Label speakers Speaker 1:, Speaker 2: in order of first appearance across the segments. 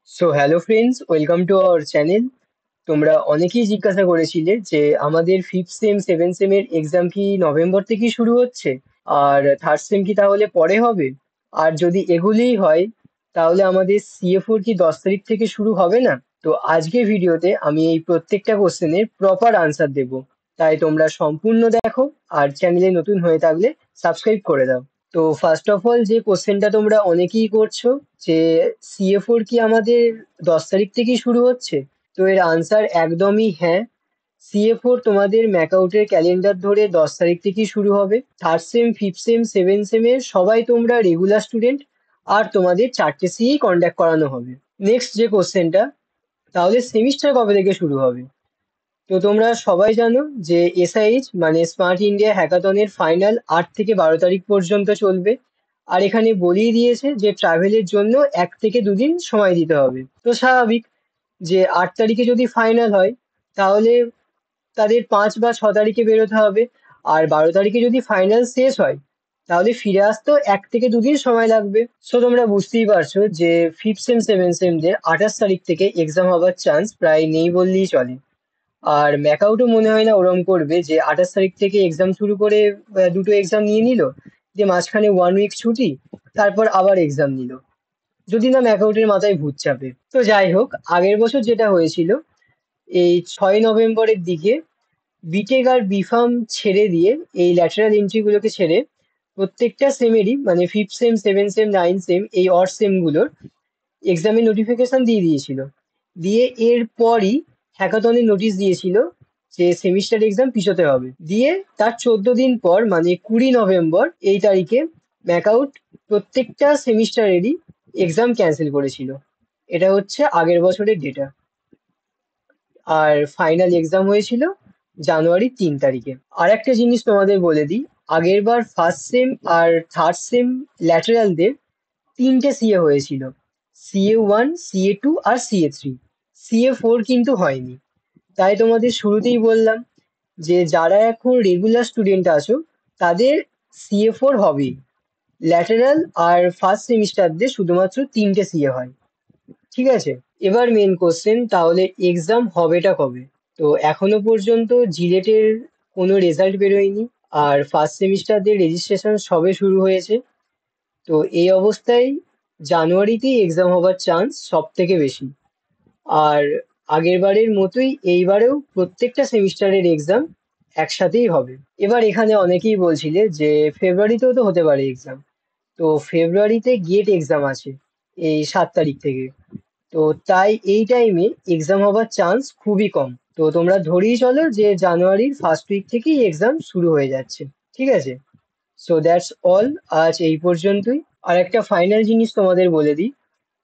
Speaker 1: So hello friends, welcome to our channel. তোমরা অনেকেই জিজ্ঞাসা করেছিলে যে আমাদের ফিফথ সেম সেভেন সেমের এক্সাম কি নভেম্বর থেকেই শুরু হচ্ছে, আর থার্ড সেম কি তাহলে পরে হবে? আর যদি এগুলোই হয়, তাহলে আমাদের সিএ4 কি 10 তারিখ থেকে শুরু হবে না? তো আজকের ভিডিওতে আমি এই প্রত্যেকটা কোশ্চেনের প্রপার আনসার দেব। তাই তোমরা সম্পূর্ণ দেখো, আর চ্যানেলে নতুন হয়ে থাকলে সাবস্ক্রাইব করে দাও। তো ফার্স্ট অফ অল, যে কোশ্চেনটা তোমরা অনেকেই করছো যে সিএ4 কি আমাদের 10 তারিখ থেকেই শুরু হচ্ছে, তো এর আনসার একদমই হ্যাঁ। সিএ4 তোমাদের ম্যাকআউটের ক্যালেন্ডার ধরে 10 তারিখ থেকেই শুরু হবে। Third sem, fifth sem, seven সেমের সবাই তোমরা রেগুলার স্টুডেন্ট, আর তোমাদের 4টে সিই কন্ডাক্ট করানো হবে। নেক্সট যে কোশ্চেনটা, তাহলে সেমিস্টার কবে থেকে শুরু হবে? তো তোমরা সবাই জানো যে এসআইএইচ মানে স্মার্ট ইন্ডিয়া হ্যাকাথনের ফাইনাল 8 থেকে 12 তারিখ পর্যন্ত চলবে। আর এখানে বলেই দিয়েছে যে ট্রাভেলের জন্য 1 থেকে 2 দিন সময় দিতে হবে। তো স্বাভাবিক যে 8 তারিখে যদি ফাইনাল হয়, তাহলে তাদের 5 বা 6 তারিখে বেরোতে হবে। আর 12 তারিখে যদি ফাইনাল শেষ হয়, তাহলে ফিরে আসতেও 1 থেকে 2 দিন সময় লাগবে। সো তোমরা বুঝতেই পারছো যে ফিফথ সেম সেভেন সেমদের 28 তারিখ থেকে এক্সাম হওয়ার চান্স প্রায় নেই বললেই চলে। আর ম্যাকআউটও মনে হয় না ওরম করবে যে 28 তারিখ থেকে এক্সাম শুরু করে দুটো এক্সাম নিয়ে নিল, যে মাঝখানে 1 উইক ছুটি, তারপর আবার এক্সাম নিল। যদি না ম্যাকআউটের মাথায় ভূত চাপে। তো যাই হোক, আগের বছর যেটা হয়েছিল, এই 6 নভেম্বরের দিকে বিটেক আর বিফার্ম ছেড়ে দিয়ে, এই ল্যাটারাল এন্ট্রিগুলোকে ছেড়ে, প্রত্যেকটা সেমেরই মানে fifth sem, seven same, nine same, এই অড সেমগুলোর এক্সামের নোটিফিকেশন দিয়ে দিয়েছিল। দিয়ে এরপরই হ্যাকাথনের নোটিশ দিয়েছিল যে সেমিস্টার এক্সাম পিছোতে হবে। দিয়ে তার 14 দিন পর মানে 20 নভেম্বর এই তারিখে ম্যাকআউট প্রত্যেকটা সেমিস্টারেরই এক্সাম ক্যান্সেল করেছিল। এটা হচ্ছে আগের বছরের ডেটা। আর ফাইনাল এক্সাম হয়েছিল জানুয়ারি 3 তারিখে। আর একটা জিনিস তোমাদের বলে দিই, আগের বার ফার্স্ট সেম আর থার্ড সেম ল্যাটেরালদের 3টে সিএ হয়েছিল: সিএ1, সিএ2 আর সিএ3। সিএ4 কিন্তু হয়নি। তাই তোমাদের শুরুতেই বললাম যে যারা এখন রেগুলার স্টুডেন্ট আছো, তাদের সিএ4 হবেই। ল্যাটেরাল আর ফার্স্ট সেমিস্টারদের শুধুমাত্র 3টে সিএ হয়। ঠিক আছে, এবার মেন কোশ্চেন, তাহলে এক্সাম হবেটা কবে? তো এখনো পর্যন্ত জিলেটের কোনো রেজাল্ট বেরোয়নি, আর ফার্স্ট সেমিস্টারদের রেজিস্ট্রেশন সবে শুরু হয়েছে। তো এই অবস্থায় জানুয়ারিতেই এক্সাম হবার চান্স সব থেকে বেশি। আর আগের বারের মতোই এইবারেও প্রত্যেকটা সেমিস্টারের এক্সাম একসাথেই হবে। এবার এখানে অনেকেই বলছিলে যে ফেব্রুয়ারিতেও তো হতে পারে এক্সাম। তো ফেব্রুয়ারিতে গেট এক্সাম আছে এই 7 তারিখ থেকে। তো তাই এই টাইমে এক্সাম হবার চান্স খুবই কম। তো তোমরা ধরেই চলো যে জানুয়ারির ফার্স্ট উইক থেকেই এক্সাম শুরু হয়ে যাচ্ছে। ঠিক আছে, সো দ্যাটস অল। আজ এই পর্যন্তই। আর একটা ফাইনাল জিনিস তোমাদের বলে দিই,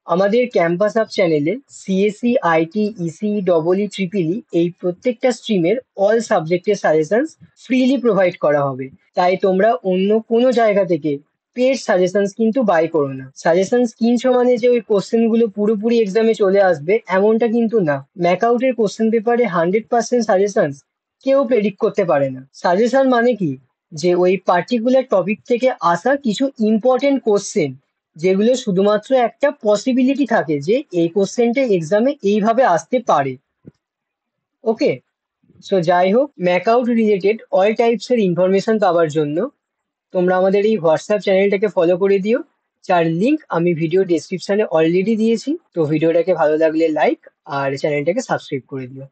Speaker 1: আমাদের ক্যাম্পাস আপ চ্যানেলে CSC, IT, EC, double E, triple ই এই প্রত্যেকটা স্ট্রিমের অল সাবজেক্টের সাজেশনস ফ্রিলি প্রোভাইড করা হবে। তাই তোমরা অন্য কোনো জায়গা থেকে পেড সাজেশনস কিন্তু বাই করো না। সাজেশনস কিনছো মানে যে ওই কোশ্চেন গুলো পুরোপুরি এক্সামে চলে আসবে এমনটা কিন্তু না। ম্যাকআউটের কোশ্চেন পেপারে 100% সাজেশনস কেউ প্রেডিক্ট করতে পারে না। সাজেশন মানে কি, যে ওই পার্টিকুলার টপিক থেকে আসা কিছু ইম্পর্টেন্ট কোশ্চেন, যেগুলো শুধুমাত্র একটা পসিবিলিটি থাকে যে এই কোশ্চেনটা এক্সামে এইভাবে আসতে পারে। ওকে, সো যাই হোক, ম্যাকআউট রিলেটেড অল টাইপস এর ইনফরমেশন পাওয়ার জন্য তোমরা আমাদের এই হোয়াটসঅ্যাপ চ্যানেলটাকে ফলো করে দিও, যার লিঙ্ক আমি ভিডিও ডেসক্রিপশনে অলরেডি দিয়েছি। তো ভিডিওটাকে ভালো লাগলে লাইক, আর চ্যানেলটাকে সাবস্ক্রাইব করে দিও।